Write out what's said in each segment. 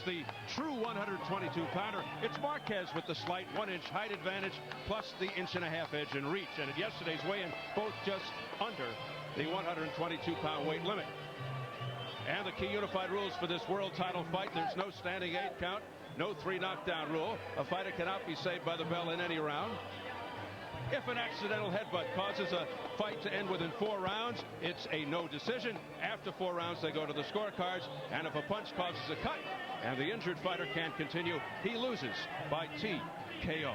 the true 122-pounder. It's Marquez with the slight 1-inch height advantage, plus the 1.5 edge in reach. And at yesterday's weigh-in, both just under the 122-pound weight limit. And the key unified rules for this world title fight: there's no standing 8 count, no 3 knockdown rule. A fighter cannot be saved by the bell in any round. If an accidental headbutt causes a fight to end within 4 rounds, it's a no decision. After 4 rounds, they go to the scorecards. And if a punch causes a cut and the injured fighter can't continue, he loses by TKO.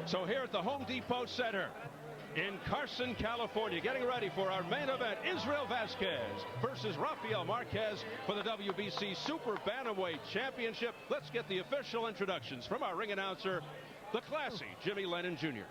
So here at the Home Depot Center in Carson, California, getting ready for our main event, Israel Vazquez versus Rafael Marquez for the WBC Super Bantamweight Championship. Let's get the official introductions from our ring announcer, the classy Jimmy Lennon Jr.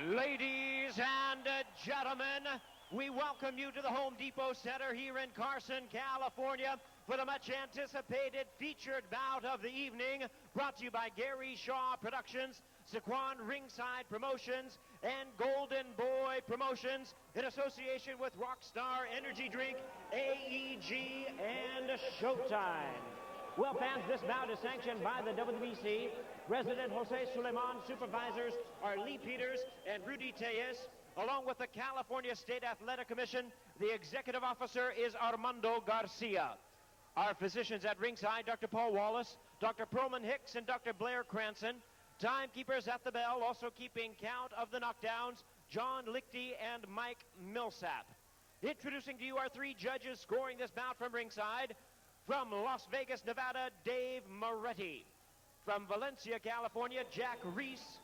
Ladies and gentlemen, we welcome you to the Home Depot Center here in Carson, California, for the much-anticipated featured bout of the evening, brought to you by Gary Shaw Productions, Sequan Ringside Promotions, and Golden Boy Promotions, in association with Rockstar Energy Drink, AEG, and Showtime. Well, fans, this bout is sanctioned by the WBC. Resident Jose Suleiman, supervisors are Lee Peters and Rudy Tellez, along with the California State Athletic Commission. The executive officer is Armando Garcia. Our physicians at ringside, Dr. Paul Wallace, Dr. Perlman Hicks, and Dr. Blair Cranston. Timekeepers at the bell, also keeping count of the knockdowns, John Lichty and Mike Millsap. Introducing to you our 3 judges scoring this bout from ringside. From Las Vegas, Nevada, Dave Moretti. From Valencia, California, Jack Reese.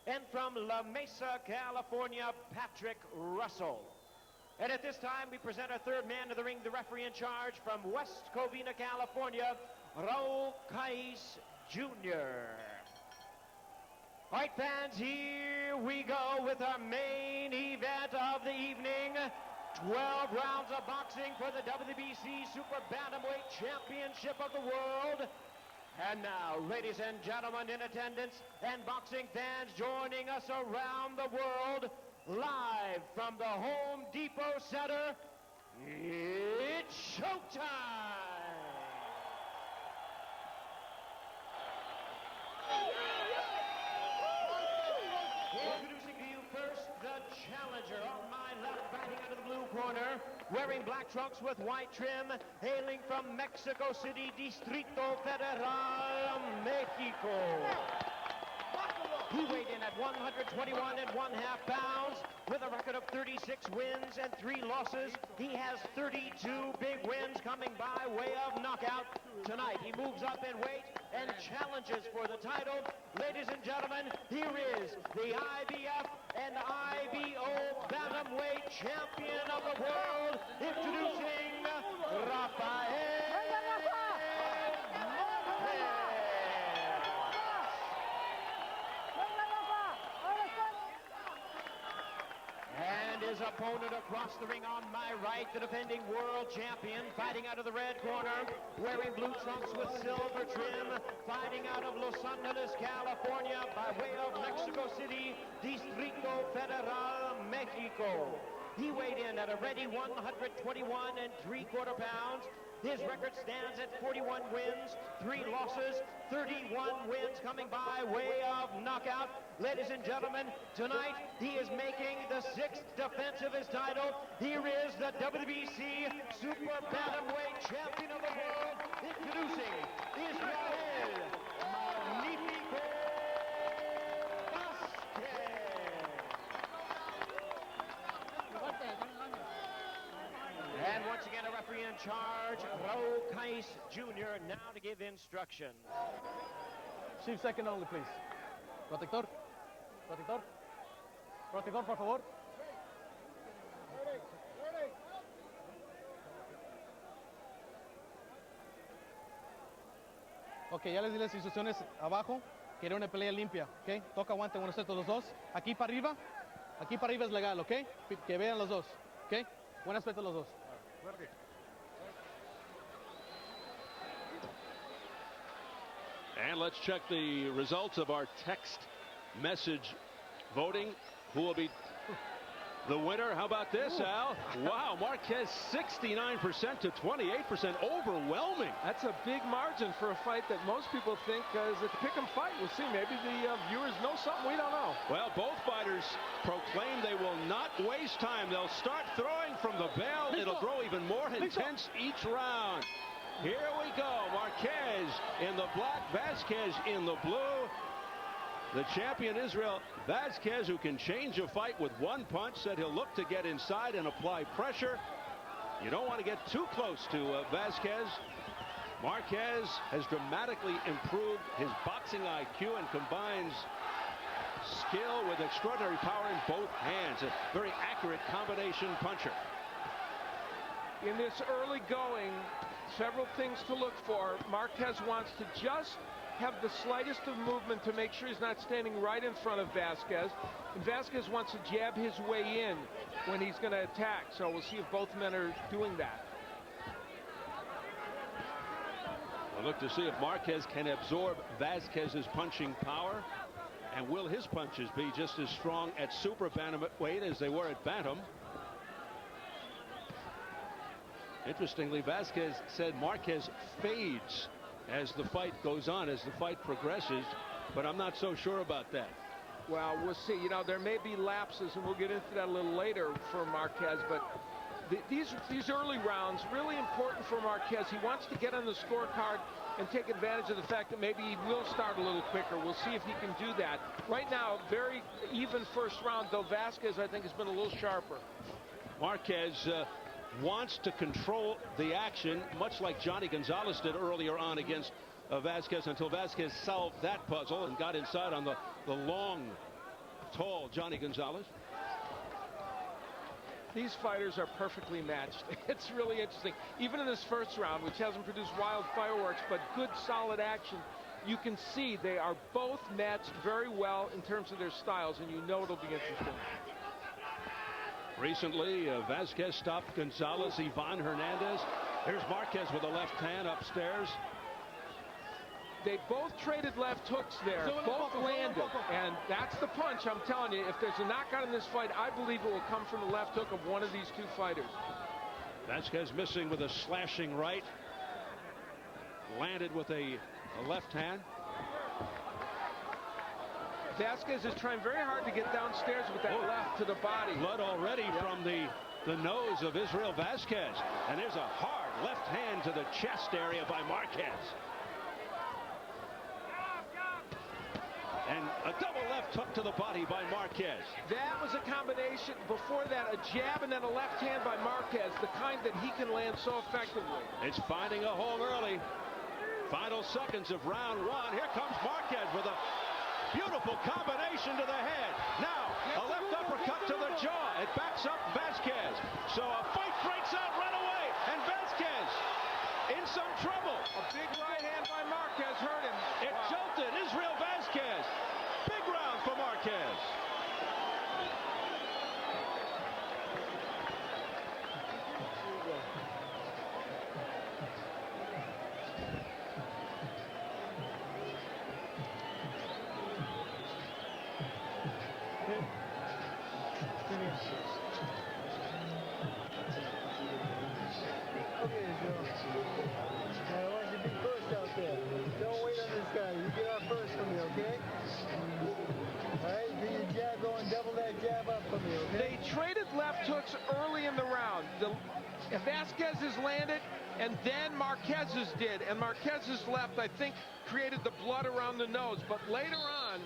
And from La Mesa, California, Patrick Russell. And at this time, we present our 3rd man to the ring, the referee in charge from West Covina, California, Rafael Marquez Jr. All right, fans, here we go with our main event of the evening. 12 rounds of boxing for the WBC Super Bantamweight Championship of the World. And now, ladies and gentlemen in attendance and boxing fans joining us around the world, live from the Home Depot Center, it's showtime! Introducing to you first the challenger. On my left, batting out of the blue corner, wearing black trunks with white trim, hailing from Mexico City, Distrito Federal, Mexico. He weighed in at 121 1/2 pounds with a record of 36 wins and 3 losses. He has 32 big wins coming by way of knockout. Tonight he moves up in weight and challenges for the title. Ladies and gentlemen, here is the IBF and IBO Bantamweight Champion of the world, introducing Rafael Marquez. And his opponent across the ring on my right, the defending world champion, fighting out of the red corner, wearing blue trunks with silver trim, fighting out of Los Angeles, California, by way of Mexico City, Distrito Federal, Mexico. He weighed in at a ready 121 3/4 pounds. His record stands at 41 wins, 3 losses, 31 wins coming by way of knockout. Ladies and gentlemen, tonight he is making the 6th defense of his title. Here is the WBC Super Bantamweight Champion of the world, introducing Israel Magnifico Vazquez. And once again, a referee in charge, Rafael Marquez Jr., now to give instructions. Chief, second only, please. Protector. Protector. Protector, por favor. Ok, ya les di las instrucciones abajo. Quiero una pelea limpia, ok. Toca guante con ustedes los dos. Aquí para arriba es legal, ok. Que vean los dos, ok. Buen aspecto los dos. And let's check the results of our text message voting. Who will be the winner? How about this, Al? Wow, Marquez 69% to 28%. Overwhelming. That's a big margin for a fight that most people think is a pick-em fight. We'll see. Maybe the viewers know something we don't know. Well, both fighters proclaim they will not waste time. They'll start throwing from the bell. It'll grow even more intense each round. Here we go. Marquez in the black, Vazquez in the blue. The champion Israel Vazquez, who can change a fight with one punch, said he'll look to get inside and apply pressure. You don't want to get too close to Vazquez. Marquez has dramatically improved his boxing IQ and combines skill with extraordinary power in both hands. A very accurate combination puncher. In this early going, several things to look for. Marquez wants to just have the slightest of movement to make sure he's not standing right in front of Vazquez. And Vazquez wants to jab his way in when he's going to attack. So we'll see if both men are doing that. We'll look to see if Marquez can absorb Vazquez's punching power. And will his punches be just as strong at super bantamweight as they were at bantam? Interestingly, Vazquez said Marquez fades as the fight goes on, as the fight progresses, but I'm not so sure about that. Well, we'll see. You know, there may be lapses, and we'll get into that a little later for Marquez, but these early rounds, really important for Marquez. He wants to get on the scorecard and take advantage of the fact that maybe he will start a little quicker. We'll see if he can do that. Right now, very even first round, though Vazquez, I think, has been a little sharper. Marquez wants to control the action, much like Johnny Gonzalez did earlier on against Vazquez, until Vazquez solved that puzzle and got inside on the long, tall Johnny Gonzalez. These fighters are perfectly matched. It's really interesting. Even in this first round, which hasn't produced wild fireworks, but good, solid action, you can see they are both matched very well in terms of their styles, and you know it'll be interesting. Recently, Vazquez stopped Gonzalez, Ivan Hernandez. Here's Marquez with a left hand upstairs. They both traded left hooks there. Both landed. And that's the punch, I'm telling you. If there's a knockout in this fight, I believe it will come from the left hook of one of these two fighters. Vazquez missing with a slashing right. Landed with a left hand. Vazquez is trying very hard to get downstairs with that left to the body. Blood already from the nose of Israel Vazquez. And there's a hard left hand to the chest area by Marquez. And a double left hook to the body by Marquez. That was a combination. Before that, a jab and then a left hand by Marquez, the kind that he can land so effectively. It's finding a hole early. Final seconds of round one. Here comes Marquez with a beautiful combination to the head. Now, a left uppercut to the jaw. It backs up Vazquez. So a fight breaks out right away. And Vazquez in some trouble. A big right hand by Marquez hurt him. It jolted Israel Vazquez. Big round for Marquez. They traded left hooks early in the round. Vazquez's landed, and then Marquez's did. And Marquez's left, I think, created the blood around the nose. But later on,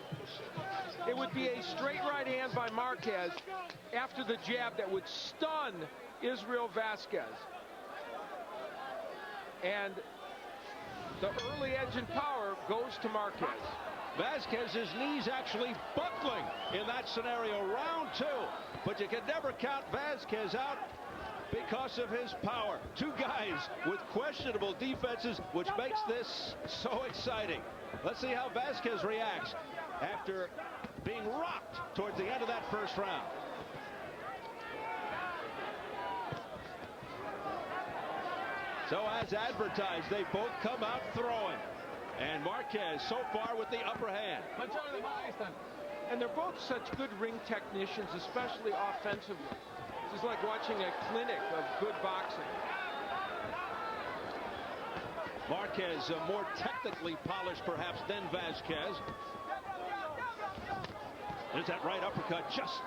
it would be a straight right hand by Marquez after the jab that would stun Israel Vazquez. And the early edge and power goes to Marquez. Vazquez's knees actually buckling in that scenario, round two. But you can never count Vazquez out because of his power. Two guys with questionable defenses, which makes this so exciting. Let's see how Vazquez reacts after being rocked towards the end of that first round. So as advertised, they both come out throwing. And Marquez so far with the upper hand. And they're both such good ring technicians, especially offensively. This is like watching a clinic of good boxing. Marquez more technically polished perhaps than Vazquez. There's that right uppercut just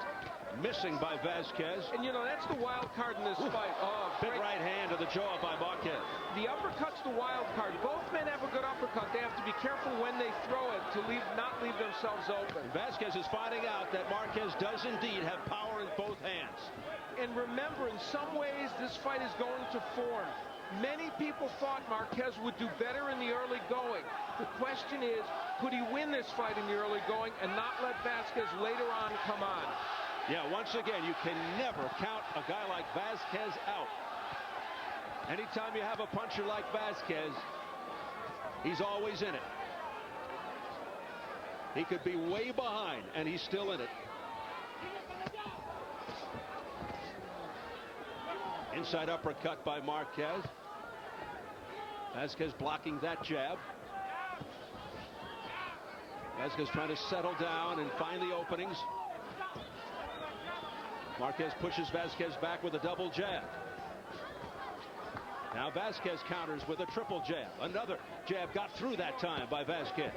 missing by Vazquez. And you know, that's the wild card in this fight. Oh, big right hand to the jaw by Marquez. The uppercut's the wild card. Both men have a good uppercut. They have to be careful when they throw it to not leave themselves open. And Vazquez is finding out that Marquez does indeed have power in both hands. And remember, in some ways, this fight is going to form. Many people thought Marquez would do better in the early going. The question is, could he win this fight in the early going and not let Vazquez later on come on? Yeah, once again, you can never count a guy like Vazquez out. Anytime you have a puncher like Vazquez, he's always in it. He could be way behind, and he's still in it. Inside uppercut by Marquez. Vazquez blocking that jab. Vazquez trying to settle down and find the openings. Marquez pushes Vazquez back with a double jab. Now Vazquez counters with a triple jab. Another jab got through that time by Vazquez.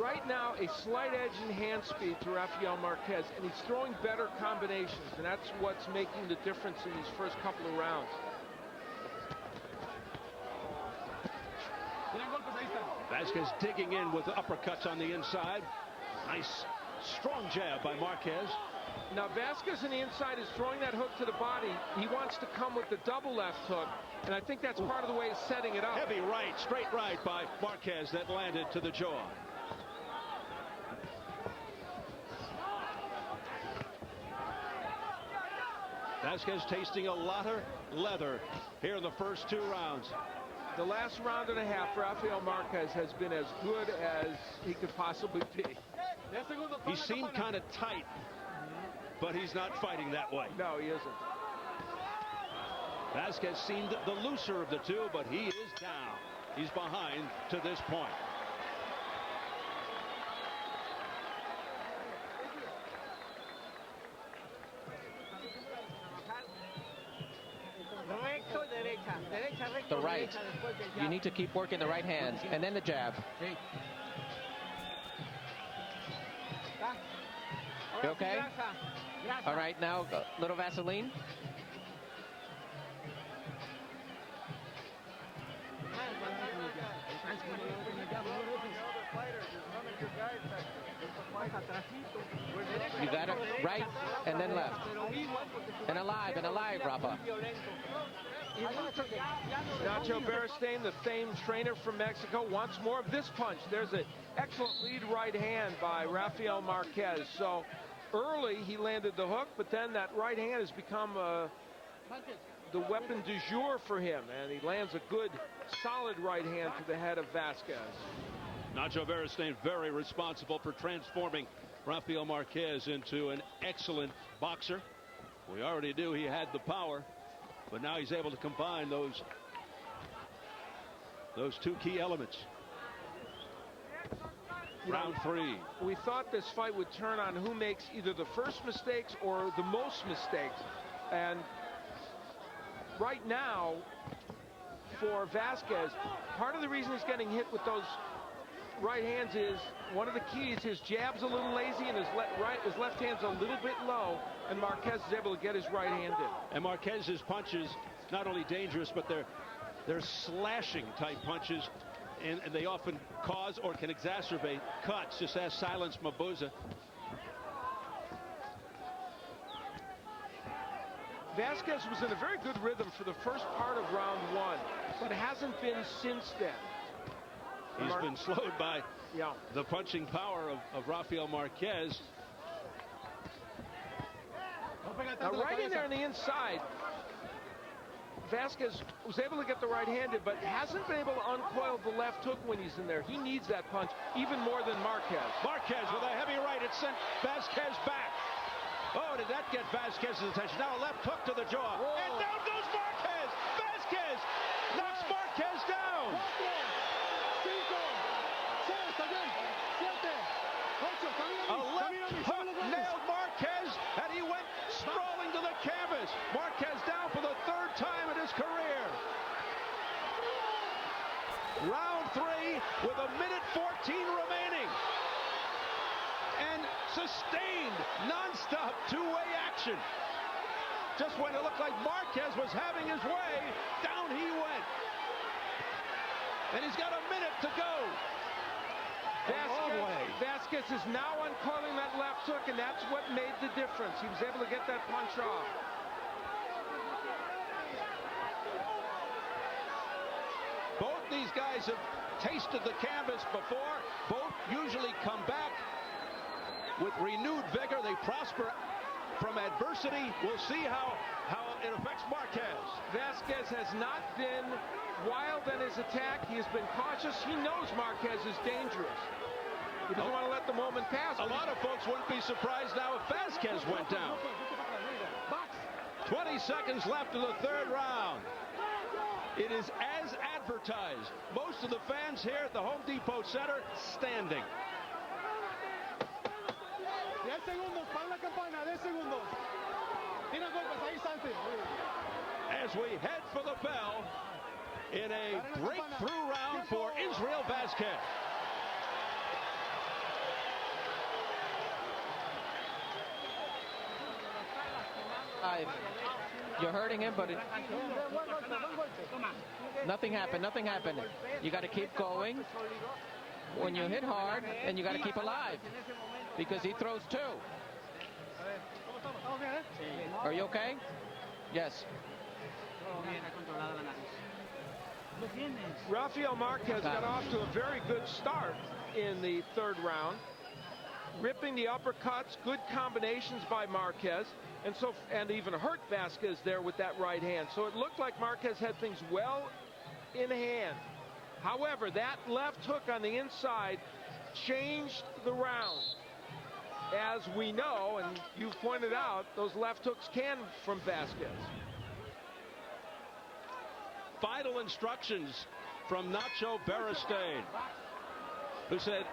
Right now, a slight edge in hand speed to Rafael Marquez, and he's throwing better combinations, and that's what's making the difference in these first couple of rounds. Vazquez digging in with uppercuts on the inside. Nice strong jab by Marquez. Now Vazquez on the inside is throwing that hook to the body. He wants to come with the double left hook, and I think that's part of the way he's setting it up. Heavy right, straight right by Marquez that landed to the jaw. Vazquez tasting a lot of leather here in the first two rounds. The last round and a half, Rafael Marquez has been as good as he could possibly be. He seemed kind of tight, but he's not fighting that way. No, he isn't. Vazquez seemed the looser of the two, but he is down. He's behind to this point. The right. You need to keep working the right hand, and then the jab. You okay? All right, now a little Vaseline. You got it right and then left. And alive, Rafa. Nacho Beristain, the famed trainer from Mexico, wants more of this punch. There's an excellent lead right hand by Rafael Marquez. So early he landed the hook, but then that right hand has become the weapon du jour for him, and he lands a good, solid right hand to the head of Vazquez. Nacho Beristain very responsible for transforming Rafael Marquez into an excellent boxer. We already knew he had the power, but now he's able to combine those two key elements. Round three. We thought this fight would turn on who makes either the first mistakes or the most mistakes. And right now, for Vazquez, part of the reason he's getting hit with those right hands is one of the keys. His jab's a little lazy and his left hand's a little bit low, and Marquez is able to get his right hand in. And Marquez's punches not only dangerous, but they're slashing type punches, and they often cause or can exacerbate cuts. Just ask Silence Mabuza. Vazquez was in a very good rhythm for the first part of round one, but hasn't been since then. He's been slowed by the punching power of Rafael Marquez. Now right in there on the inside, Vazquez was able to get the right-handed, but hasn't been able to uncoil the left hook when he's in there. He needs that punch even more than Marquez. Marquez with a heavy right. It sent Vazquez back. Oh, did that get Vazquez's attention? Now a left hook to the jaw. Whoa. And down goes Marquez. Vazquez knocks Marquez down. A left hook nailed Marquez, and he went sprawling to the canvas. Marquez down for the third time in his career. Round 3 with 1:14 remaining. And sustained, non-stop, two-way action. Just when it looked like Marquez was having his way, down he went. And he's got a minute to go. Vazquez is now uncoiling that left hook, and that's what made the difference. He was able to get that punch off. Both these guys have tasted the canvas before. Both usually come back with renewed vigor. They prosper from adversity. We'll see how it affects Marquez. Vazquez has not been wild in his attack. He has been cautious. He knows Marquez is dangerous. He doesn't want to let the moment pass. A lot of folks wouldn't be surprised now if Vazquez went down. 20 seconds left in the third round. It is as advertised. Most of the fans here at the Home Depot Center standing. 10 segundos, para la campana, 10 segundos. Tira golpes, ahí salte. As we head for the bell in a breakthrough round for Israel Vazquez. You're hurting him, but nothing happened. Nothing happened. You got to keep going. When you hit hard, and you got to keep alive, because he throws two. Are you okay? Yes. Rafael Marquez got off to a very good start in the third round, ripping the uppercuts, good combinations by Marquez, and even hurt Vazquez there with that right hand. So it looked like Marquez had things well in hand. However, that left hook on the inside changed the round. As we know, and you've pointed out, those left hooks can from Vazquez. Final instructions from Nacho Beristain, who said,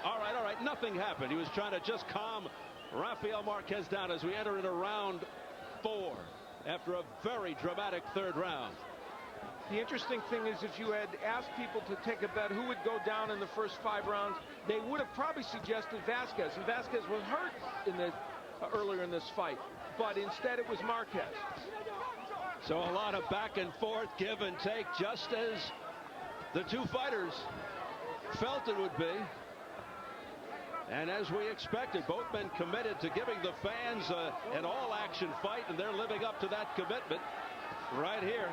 all right, nothing happened. He was trying to just calm Rafael Marquez down as we enter into round 4 after a very dramatic third round. The interesting thing is, if you had asked people to take a bet who would go down in the first 5 rounds, they would have probably suggested Vazquez. And Vazquez was hurt in the, earlier in this fight. But instead it was Marquez. So a lot of back and forth, give and take, just as the two fighters felt it would be. And as we expected, both men committed to giving the fans an all-action fight, and they're living up to that commitment right here.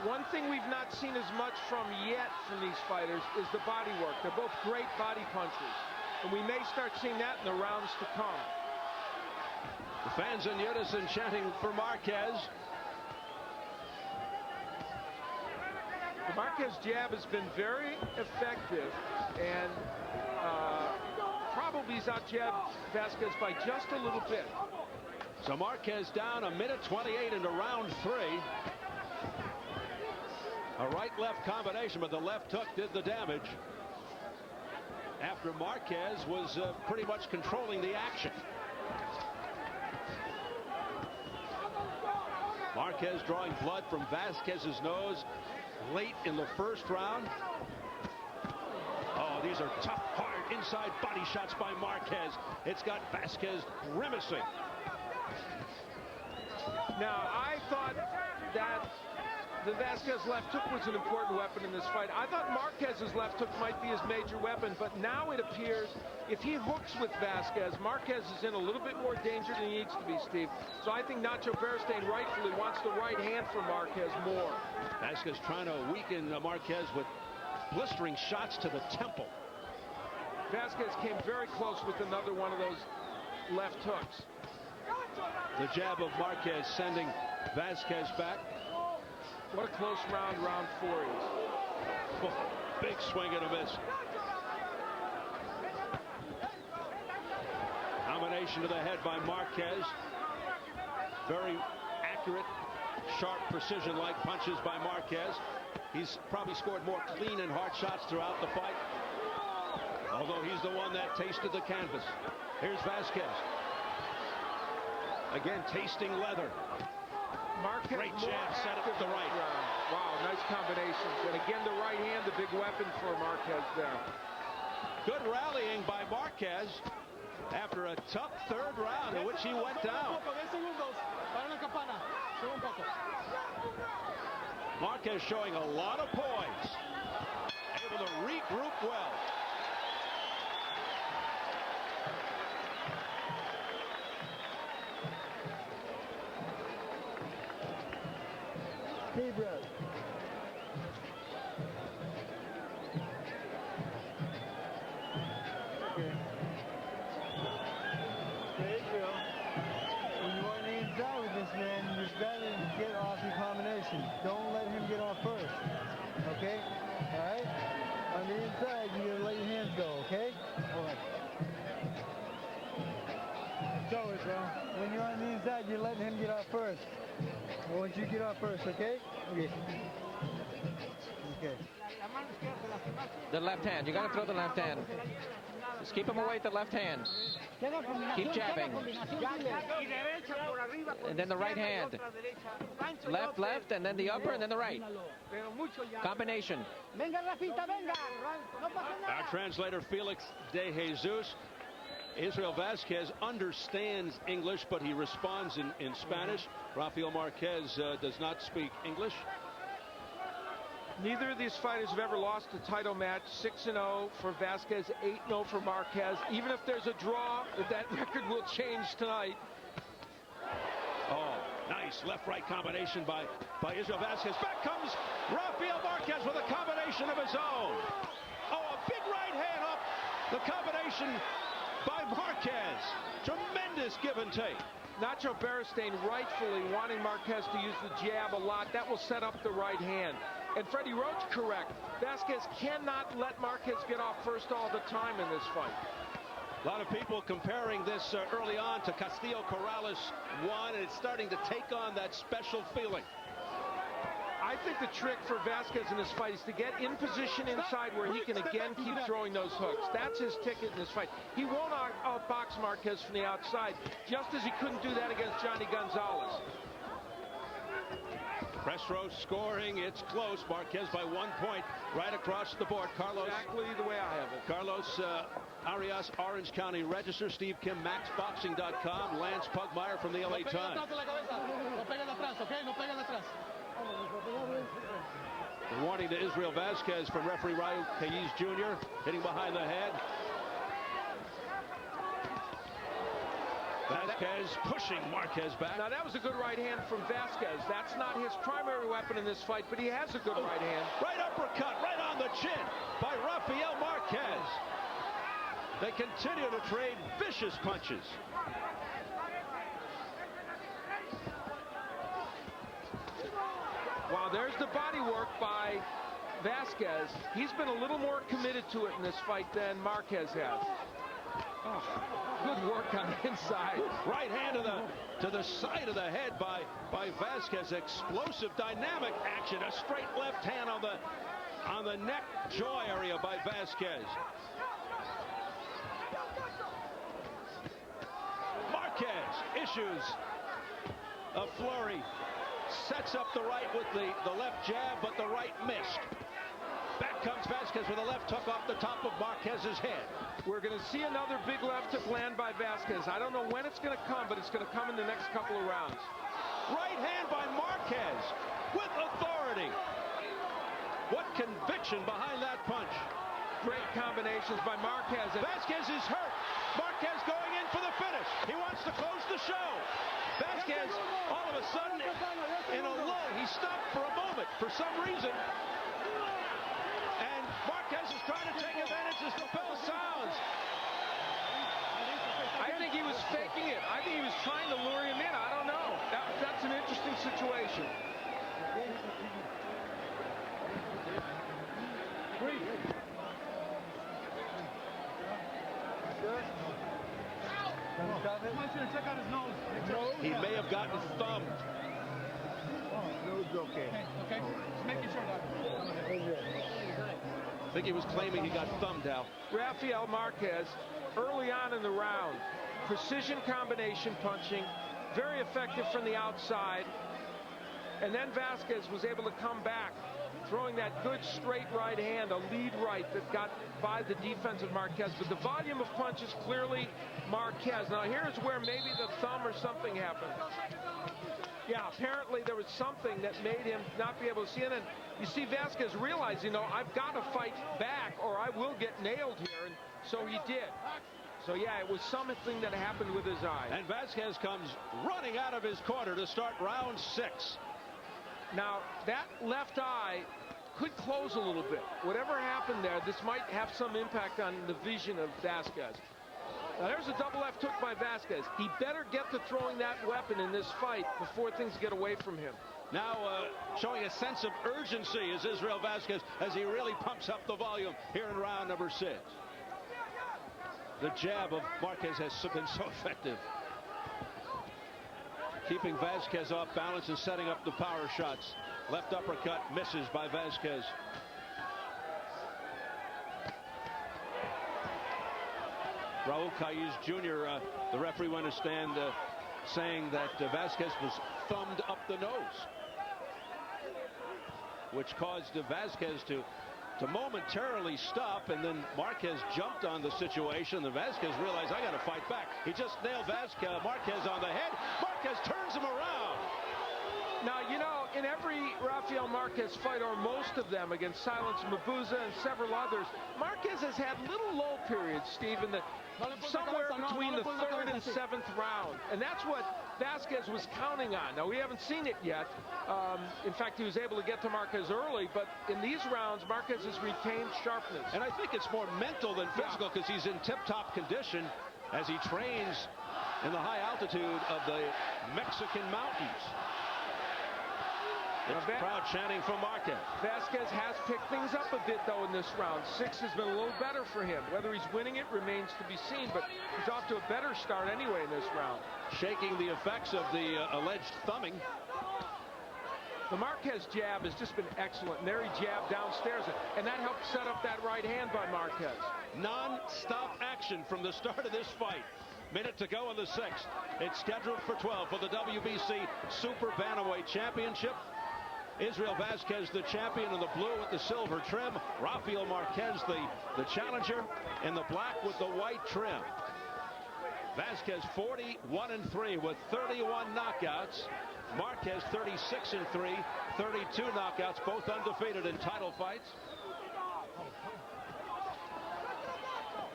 One thing we've not seen as much from yet from these fighters is the body work. They're both great body punchers, and we may start seeing that in the rounds to come. The fans in unison chanting for Marquez. The Marquez jab has been very effective, and probably he's out-jabbed Vazquez by just a little bit. So Marquez down 1:28 into round 3. A right-left combination, but the left hook did the damage after Marquez was pretty much controlling the action. Marquez drawing blood from Vazquez's nose late in the first round. Oh, these are tough, hard inside body shots by Marquez. It's got Vazquez grimacing. Now, I thought that the Vazquez left hook was an important weapon in this fight. I thought Marquez's left hook might be his major weapon, but now it appears if he hooks with Vazquez, Marquez is in a little bit more danger than he needs to be, Steve. So I think Nacho Beristain rightfully wants the right hand for Marquez more. Vazquez trying to weaken Marquez with blistering shots to the temple. Vazquez came very close with another one of those left hooks. The jab of Marquez sending Vazquez back. What a close round, round 4 is. Oh, big swing and a miss. Combination combination to the head by Marquez. Very accurate, sharp, precision-like punches by Marquez. He's probably scored more clean and hard shots throughout the fight, although he's the one that tasted the canvas. Here's Vazquez. Again, tasting leather. Marquez Great jab set up the right. Wow, nice combinations. And again, the right hand, the big weapon for Marquez there. Good rallying by Marquez after a tough third round in which he went down. Marquez showing a lot of poise. Able to regroup well. Deep breath. Okay. There you go. When you want to inside with this man, you just got to get off your combination. Don't let him get off first. Okay? Alright? On the inside, you gotta let your hands go, okay? Alright. Go it, bro. When you're on the inside, you're letting him get off first. I want you to get off first, okay? Okay. Okay. The left hand. You got to throw the left hand. Just keep him away with the left hand. Keep jabbing. And then the right hand. Left, left, and then the upper, and then the right. Combination. Our translator, Felix De Jesus. Israel Vazquez understands English, but he responds in Spanish. Rafael Marquez does not speak English. Neither of these fighters have ever lost a title match. 6-0 for Vazquez, 8-0 for Marquez. Even if there's a draw, that record will change tonight. Oh, nice left-right combination by Israel Vazquez. Back comes Rafael Marquez with a combination of his own. Oh, a big right hand up. The combination by Marquez. Tremendous give and take. Nacho Beristain rightfully wanting Marquez to use the jab a lot. That will set up the right hand. And Freddie Roach correct. Vazquez cannot let Marquez get off first all the time in this fight. A lot of people comparing this early on to Castillo Corrales 1, and it's starting to take on that special feeling. I think the trick for Vazquez in this fight is to get in position inside where he can again keep throwing those hooks. That's his ticket in this fight. He won't outbox Marquez from the outside, just as he couldn't do that against Johnny Gonzalez. Press row scoring. It's close. Marquez by 1 point right across the board. Carlos. Exactly the way I have it. Carlos Arias, Orange County Register. Steve Kim, MaxBoxing.com. Lance Pugmire from the LA Times. The warning to Israel Vazquez from referee Raul Cayes Jr. hitting behind the head. Vazquez pushing Marquez back. Now that was a good right hand from Vazquez. That's not his primary weapon in this fight, but he has a good right hand. Right uppercut, right on the chin by Rafael Marquez. They continue to trade vicious punches. Wow, there's the body work by Vazquez. He's been a little more committed to it in this fight than Marquez has. Oh, good work on the inside. Right hand to the side of the head by Vazquez. Explosive, dynamic action. A straight left hand on the neck jaw area by Vazquez. Marquez issues a flurry. Sets up the right with the left jab, but the right missed. Back comes Vazquez with a left hook off the top of Marquez's head. We're going to see another big left hook land by Vazquez. I don't know when it's going to come, but it's going to come in the next couple of rounds. Right hand by Marquez with authority. What conviction behind that punch. Great combinations by Marquez. Vazquez is hurt. Marquez going in for the finish. He wants to close the show. Vazquez, all of a sudden, in a lull. He stopped for a moment for some reason. And Marquez is trying to take advantage as the bell sounds. I think he was faking it. I think he was trying to lure him in. I don't know. That's an interesting situation. Stop it. Check out his nose. He may have gotten thumbed. Nose okay. Okay. Just making sure, Doctor. I think he was claiming he got thumbed, Al. Rafael Marquez, early on in the round, precision combination punching, very effective from the outside. And then Vazquez was able to come back, throwing that good straight right hand, a lead right that got by the defense of Marquez. But the volume of punches, clearly Marquez. Now here's where maybe the thumb or something happened. Yeah, apparently there was something that made him not be able to see it. And you see Vazquez realize, you know, I've got to fight back or I will get nailed here. And so he did. So yeah, it was something that happened with his eye. And Vazquez comes running out of his corner to start round 6. Now, that left eye could close a little bit. Whatever happened there, this might have some impact on the vision of Vazquez. Now, there's a double left hook by Vazquez. He better get to throwing that weapon in this fight before things get away from him. Now showing a sense of urgency is Israel Vazquez as he really pumps up the volume here in round number 6. The jab of Marquez has been so effective, keeping Vazquez off balance and setting up the power shots. Left uppercut misses by Vazquez. Raul Caiz Jr., the referee went to stand saying that Vazquez was thumbed up the nose, which caused Vazquez to momentarily stop, and then Marquez jumped on the situation. The Vazquez realized, I got to fight back. He just nailed Marquez on the head. Marquez turns him around. Now, you know, in every Rafael Marquez fight, or most of them, against Silence Mabuza and several others, Marquez has had little lull periods, Steve, in the somewhere between the 3rd and 7th round. And that's what Vazquez was counting on. Now, we haven't seen it yet. In fact, he was able to get to Marquez early, but in these rounds, Marquez has retained sharpness. And I think it's more mental than physical, because he's in tip-top condition as he trains in the high altitude of the Mexican mountains. The crowd chanting for Marquez. Vazquez has picked things up a bit, though, in this round. 6 has been a little better for him. Whether he's winning it remains to be seen, but he's off to a better start anyway in this round. Shaking the effects of the alleged thumbing. The Marquez jab has just been excellent, and there he jabbed downstairs, and that helped set up that right hand by Marquez. Non-stop action from the start of this fight. Minute to go in the 6th. It's scheduled for 12 for the WBC Super Bantamweight Championship. Israel Vazquez, the champion in the blue with the silver trim. Rafael Marquez, the challenger, in the black with the white trim. Vazquez 41-3 with 31 knockouts. Marquez 36-3, 32 knockouts, both undefeated in title fights.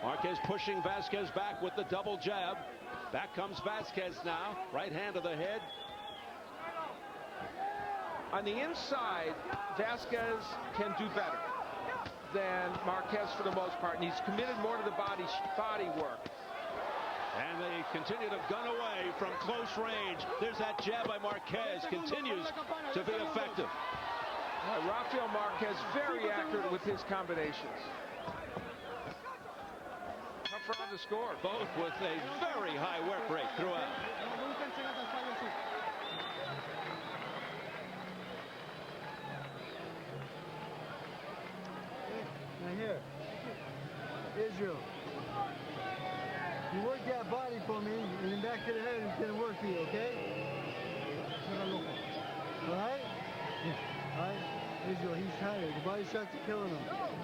Marquez pushing Vazquez back with the double jab. Back comes Vazquez now. Right hand to the head. On the inside, Vazquez can do better than Marquez for the most part, and he's committed more to the body work. And they continue to gun away from close range. There's that jab by Marquez, continues to be effective. Rafael Marquez very accurate with his combinations. Tough round to score. Both with a very high work rate throughout. Now here, Israel, you work that body for me, and then back to the head, it's gonna work for you, okay? All right? All right, Israel, he's tired. The body shots are killing him.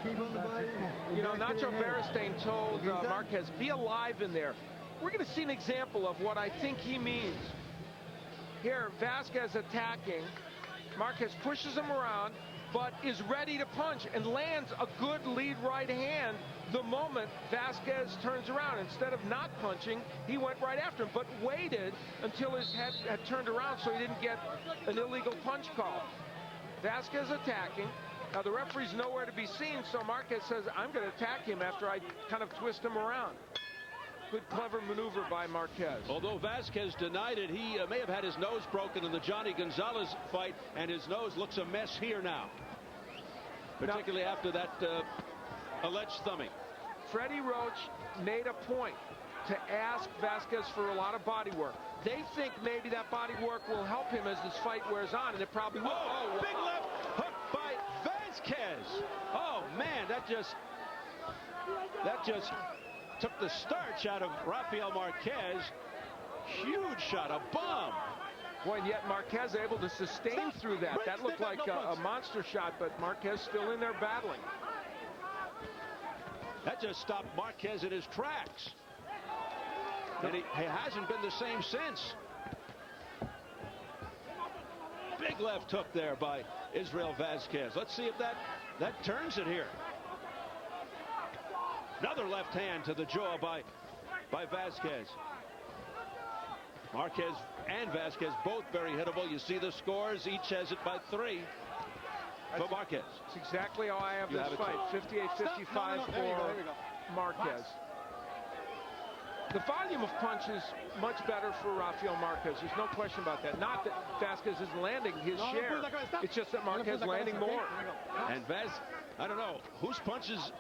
Keep on the body. You know, Nacho Beristain told Marquez, be alive in there. We're going to see an example of what I think he means. Here, Vazquez attacking. Marquez pushes him around, but is ready to punch and lands a good lead right hand the moment Vazquez turns around. Instead of not punching, he went right after him, but waited until his head had turned around so he didn't get an illegal punch call. Vazquez attacking. Now the referee's nowhere to be seen, so Marquez says, I'm going to attack him after I kind of twist him around. Good, clever maneuver by Marquez. Although Vazquez denied it, he may have had his nose broken in the Johnny Gonzalez fight, and his nose looks a mess here now, particularly after that alleged thumbing. Freddie Roach made a point to ask Vazquez for a lot of body work. They think maybe that body work will help him as this fight wears on, and it probably will. Oh, big left hook by Vazquez. Oh, man, that just took the starch out of Rafael Marquez. Huge shot, a bomb. Boy, and yet Marquez able to sustain through that. That looked like a monster shot, but Marquez still in there battling. That just stopped Marquez in his tracks. And he hasn't been the same since. Big left hook there by Israel Vazquez. Let's see if that turns it here. Another left hand to the jaw by Vazquez. Marquez and Vazquez both very hittable. You see the scores. Each has it by 3 for Marquez. That's exactly how I have this fight. 58-55 for Marquez. The volume of punches much better for Rafael Marquez. There's no question about that. Not that Vazquez isn't landing his share. It's just that Marquez landing more. And I don't know, whose punches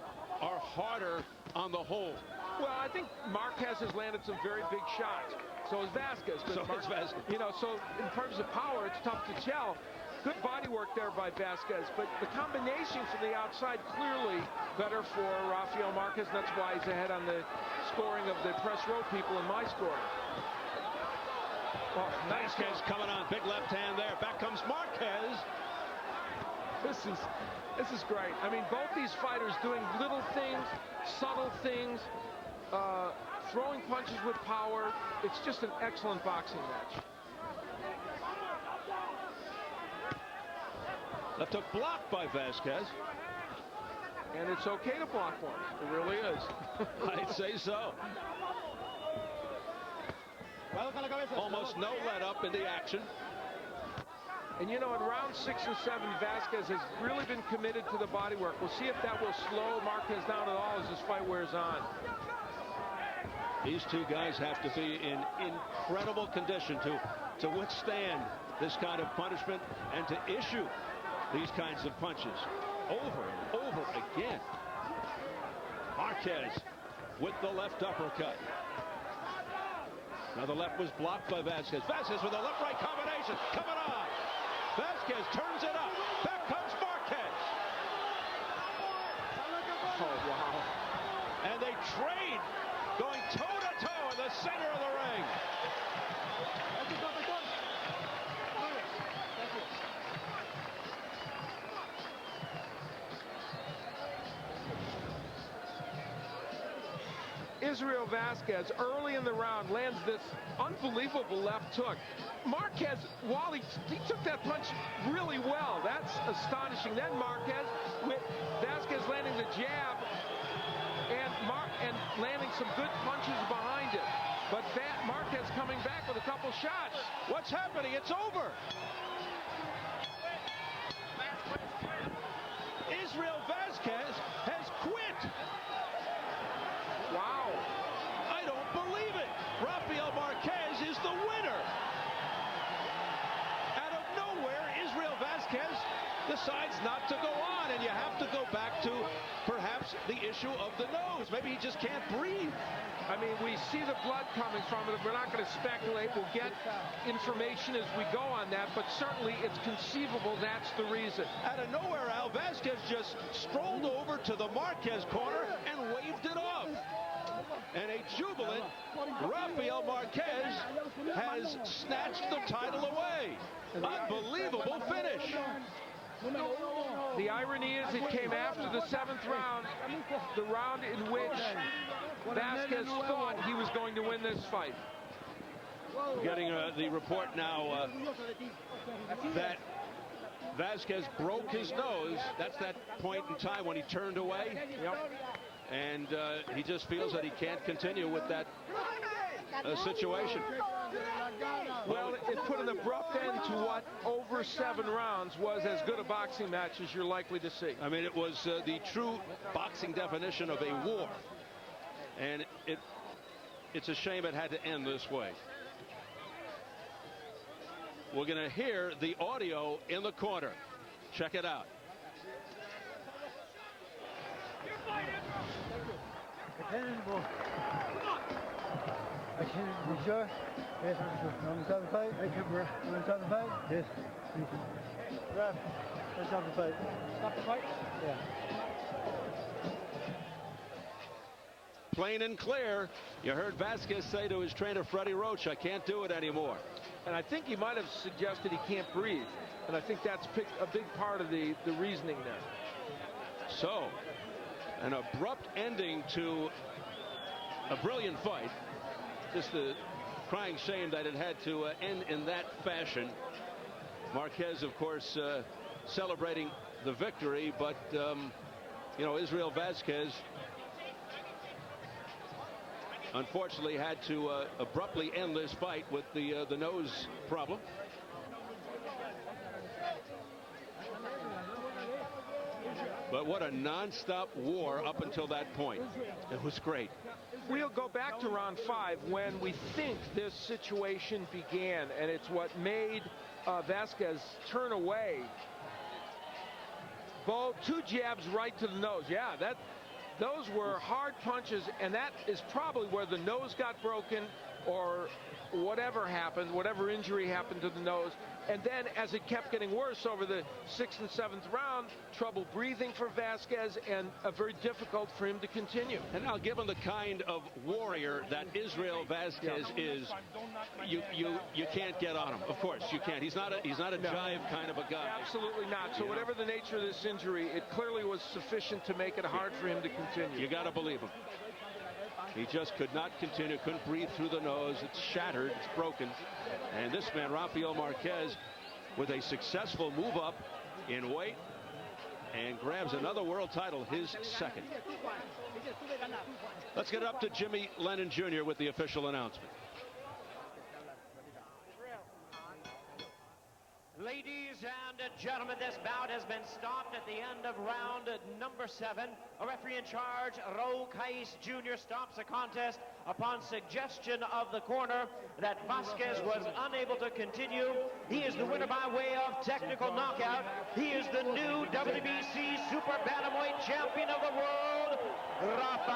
are harder on the whole? Well, I think Marquez has landed some very big shots. So is Vazquez. So is Vazquez. You know, so in terms of power, it's tough to tell. Good body work there by Vazquez, but the combination from the outside clearly better for Rafael Marquez. And that's why he's ahead on the scoring of the press row people in my scoring. Oh, Vazquez coming on, big left hand there. Back comes Marquez. This is great. I mean, both these fighters doing little things, subtle things, throwing punches with power. It's just an excellent boxing match. Left hook blocked by Vazquez. And it's okay to block one. It really is. I'd say so. Almost no let up in the action. And you know, in rounds 6 and 7, Vazquez has really been committed to the body work. We'll see if that will slow Marquez down at all as this fight wears on. These two guys have to be in incredible condition to withstand this kind of punishment and to issue these kinds of punches over and over again. Marquez with the left uppercut. Now the left was blocked by Vazquez. Vazquez with a left-right combination coming on. Vazquez turns it up. Back comes Marquez. Oh, wow. And they trade, going toe-to-toe in the center of the ring. Israel Vazquez early in the round lands this unbelievable left hook. Marquez, while he took that punch really well, that's astonishing. Then Marquez with Vazquez landing the jab and landing some good punches behind it. But Marquez coming back with a couple shots. What's happening? It's over. Israel Vazquez has quit. Wow. I don't believe it. Rafael Marquez is the winner. Out of nowhere, Israel Vazquez decides not to go on, and you have to go back to perhaps the issue of the nose. Maybe he just can't breathe. I mean, we see the blood coming from it. We're not going to speculate. We'll get information as we go on that, but certainly it's conceivable that's the reason. Out of nowhere, Al Vazquez just strolled over to the Marquez corner and waved it off. And a jubilant Rafael Marquez has snatched the title away. Unbelievable finish. The irony is it came after the 7th round, the round in which Vazquez thought he was going to win this fight. Getting the report now that Vazquez broke his nose. That's that point in time when he turned away. Yep. And he just feels that he can't continue with that situation. Well, it put an abrupt end to what over 7 rounds was as good a boxing match as you're likely to see. I mean, it was the true boxing definition of a war. And it's a shame it had to end this way. We're going to hear the audio in the corner. Check it out. Cannonball. You sure? Yes, I'm sure. You want me to stop the fight? I can, bro. You want to stop the fight? Yes. Ref, let's stop the fight. Stop the fight? Yeah. Plain and clear. You heard Vazquez say to his trainer, Freddie Roach, I can't do it anymore. And I think he might have suggested he can't breathe. And I think that's a big part of the reasoning there. So, an abrupt ending to a brilliant fight. Just a crying shame that it had to end in that fashion. Marquez, of course, celebrating the victory, but, you know, Israel Vazquez unfortunately had to abruptly end this fight with the nose problem. But what a non-stop war up until that point. It was great. We'll go back to round 5 when we think this situation began, and it's what made Vazquez turn away. Two jabs right to the nose. Yeah, those were hard punches, and that is probably where the nose got broken or whatever happened, whatever injury happened to the nose. And then as it kept getting worse over the 6th and 7th round, trouble breathing for Vazquez and very difficult for him to continue. And now, given the kind of warrior that Israel Vazquez is, you can't get on him. Of course, you can't. He's not a jive kind of a guy. Absolutely not. So whatever the nature of this injury, it clearly was sufficient to make it hard for him to continue. You got to believe him. He just could not continue, couldn't breathe through the nose. It's shattered, it's broken. And this man, Rafael Marquez, with a successful move up in weight and grabs another world title, his second. Let's get up to Jimmy Lennon Jr. with the official announcement. Ladies and gentlemen, this bout has been stopped at the end of round number 7. A referee in charge, Rafael Marquez Jr., stops the contest upon suggestion of the corner that Vazquez was unable to continue. He is the winner by way of technical knockout. He is the new WBC Super Bantamweight Champion of the world, Rafael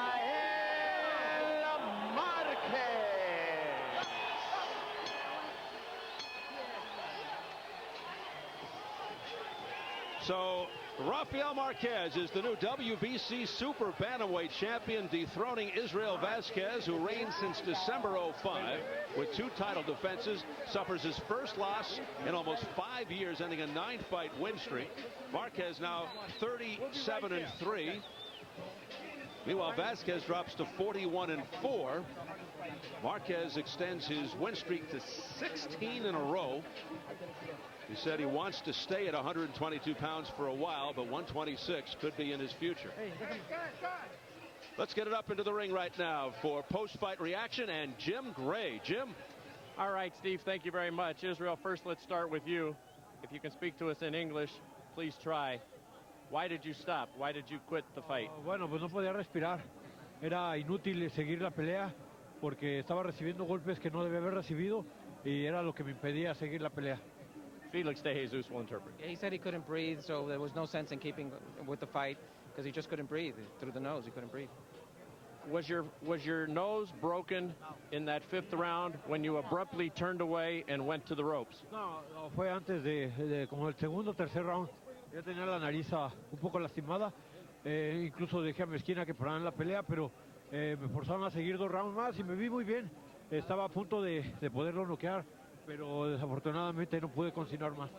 Marquez. So Rafael Marquez is the new WBC Super Bantamweight Champion, dethroning Israel Vazquez, who reigns since December 05 with 2 title defenses, suffers his first loss in almost 5 years, ending a 9-fight win streak. Marquez now 37-3. Meanwhile, Vazquez drops to 41-4. Marquez extends his win streak to 16 in a row. He said he wants to stay at 122 pounds for a while, but 126 could be in his future. Let's get it up into the ring right now for post-fight reaction and Jim Gray. Jim? All right, Steve, thank you very much. Israel, first let's start with you. If you can speak to us in English, please try. Why did you stop? Why did you quit the fight? Bueno, pues no podía respirar. Era inútil seguir la pelea porque estaba recibiendo golpes que no debía haber recibido y era lo que me impedía seguir la pelea. Felix De Jesus will interpret. He said he couldn't breathe, so there was no sense in keeping with the fight because he just couldn't breathe through the nose. He couldn't breathe. Was your nose broken in that 5th round when you abruptly turned away and went to the ropes? No, fue antes de como el segundo o tercer round. Ya tenía la nariz un poco lastimada. Incluso dejé a mi esquina que pararan la pelea, pero me forzaron a seguir 2 rounds más y me vi muy bien. Estaba a punto de poderlo noquear, pero desafortunadamente no pude continuar más.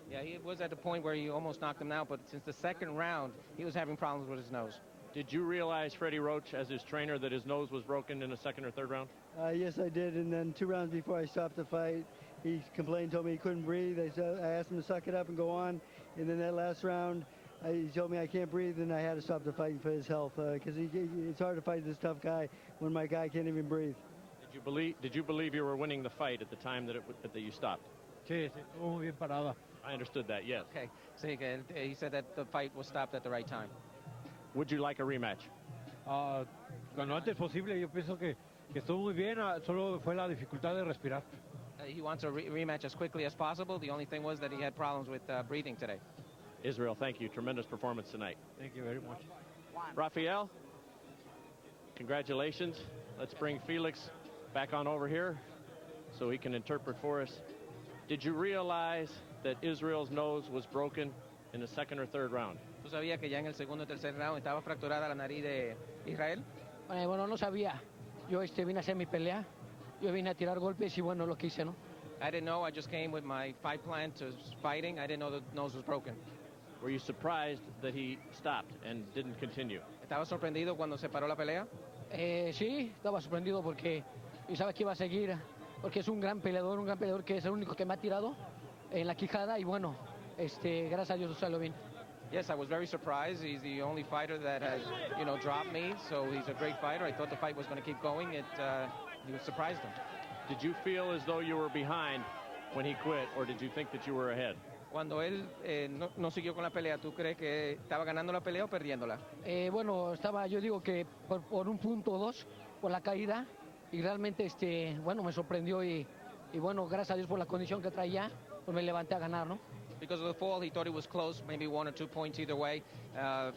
Yeah, he was at the point where he almost knocked him out, but since the 2nd round, he was having problems with his nose. Did you realize, Freddie Roach, as his trainer, that his nose was broken in the 2nd or 3rd round? Yes, I did, and then 2 rounds before I stopped the fight, he complained, told me he couldn't breathe. I asked him to suck it up and go on, and then that last round, he told me I can't breathe, and I had to stop the fight for his health, because it's hard to fight this tough guy when my guy can't even breathe. Did you believe you were winning the fight at the time that you stopped? Sí, estuvo muy bien parada. I understood that, yes. Okay, so he said that the fight was stopped at the right time. Would you like a rematch? Cuando antes posible, yo pienso que estuvo muy bien, solo fue la dificultad de respirar. He wants a rematch as quickly as possible. The only thing was that he had problems with breathing today. Israel, thank you. Tremendous performance tonight. Thank you very much. Rafael, Congratulations. Let's bring Felix back on over here so he can interpret for us. Did you realize that Israel's nose was broken in the second or third round? ¿Tú sabías que ya en el segundo o tercer round estaba fracturada la nariz de Israel? Bueno, no sabía. Yo vine a hacer mi pelea. Yo vine a tirar golpes y bueno, lo que hice, ¿no? I didn't know. I just came with my fight plan to fighting. I didn't know the nose was broken. Were you surprised that he stopped and didn't continue? ¿Estaba sorprendido cuando se paró la pelea? Sí, estaba sorprendido porque pensaba que iba a seguir, porque es un gran peleador que es el único que me ha tirado en la quijada y bueno, gracias a Dios salió bien. Yes, I was very surprised. He's the only fighter that has, dropped me, so he's a great fighter. I thought the fight was going to keep going. He surprised him. Did you feel as though you were behind when he quit, or did you think that you were ahead? Cuando él no siguió con la pelea, ¿tú crees que estaba ganando la pelea o perdiéndola? Bueno, yo digo que por un punto o dos, por la caída, y realmente, bueno, me sorprendió y bueno, gracias a Dios por la condición que traía, pues me levanté a ganar, ¿no? Because of the fall, he thought it was close, maybe 1 or 2 points either way.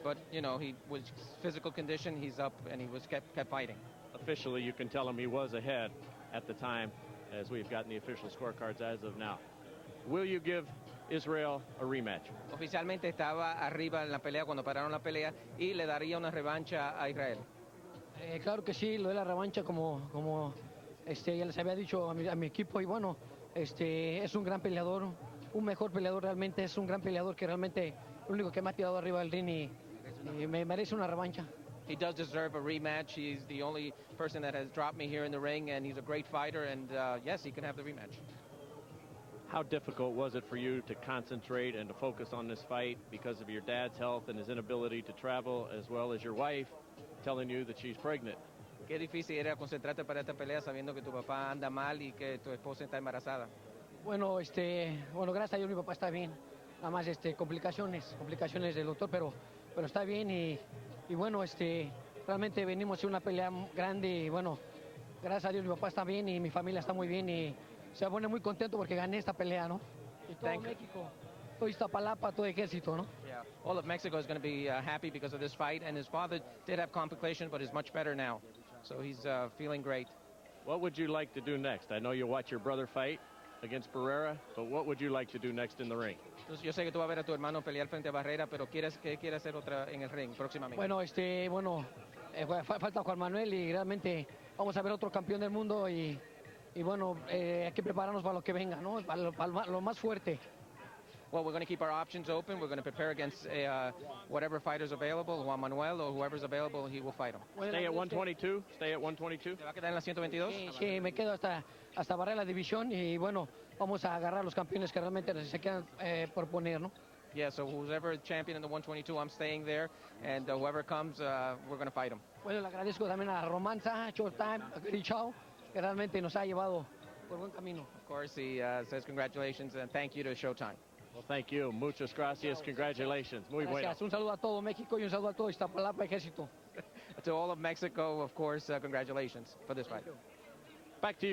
But, he was physical condition, he's up, and he kept fighting. Officially, you can tell him he was ahead at the time, as we've gotten the official scorecards as of now. Will you give Israel a rematch? Oficialmente estaba arriba en la pelea cuando pararon la pelea y le daría una revancha a Israel. Claro que sí, lo de la revancha como ya les había dicho a mi equipo y bueno, es un gran peleador, un mejor peleador realmente, es un gran peleador que realmente lo único que me ha tirado arriba del ring y me merece una revancha. He does deserve a rematch. He's the only person that has dropped me here in the ring, and he's a great fighter, and yes, he can have the rematch. How difficult was it for you to concentrate and to focus on this fight because of your dad's health and his inability to travel, as well as your wife telling you that she's pregnant? Qué difícil era concentrarte para esta pelea sabiendo que tu papá anda mal y que tu esposa está embarazada. Bueno, gracias a Dios mi papá está bien. Nada más complicaciones del doctor, pero está bien y bueno, realmente venimos a hacer una pelea grande y bueno, gracias a Dios mi papá está bien y mi familia está muy bien y se pone muy contento porque gané esta pelea, ¿no? Y todo México, todo Iztapalapa, todo Ejército, ¿no? Yeah, all of Mexico is going to be happy because of this fight, and his father did have complications, but is much better now, so he's feeling great. What would you like to do next? I know you watch your brother fight against Barrera, but what would you like to do next in the ring? Entonces, yo sé que tú vas a ver a tu hermano pelear frente a Barrera, pero ¿qué quiere hacer otra en el ring próximamente? Bueno, falta Juan Manuel y realmente vamos a ver otro campeón del mundo y bueno, hay que prepararnos para lo que venga, ¿no? Para lo más fuerte. Well, we're going to keep our options open. We're going to prepare against whatever fighter's available, Juan Manuel or whoever's available, he will fight him. Stay at 122? Stay at 122? ¿Te va a quedar en la 122? Sí, me quedo hasta barrer la división y bueno, vamos a agarrar los campeones que realmente se quedan por poner, ¿no? Yeah, so whoever champion in the 122, I'm staying there, and whoever comes, we're going to fight him. Bueno, le agradezco también a Romanza, Showtime, Richao, que realmente nos ha llevado por buen camino. Of course, he says congratulations and thank you to Showtime. Well, thank you. Muchas gracias. Congratulations. Muy bueno. Gracias. Un saludo a todo México y un saludo a todo Iztapalapa, Ejército. To all of Mexico, of course, congratulations for this fight. Back to you.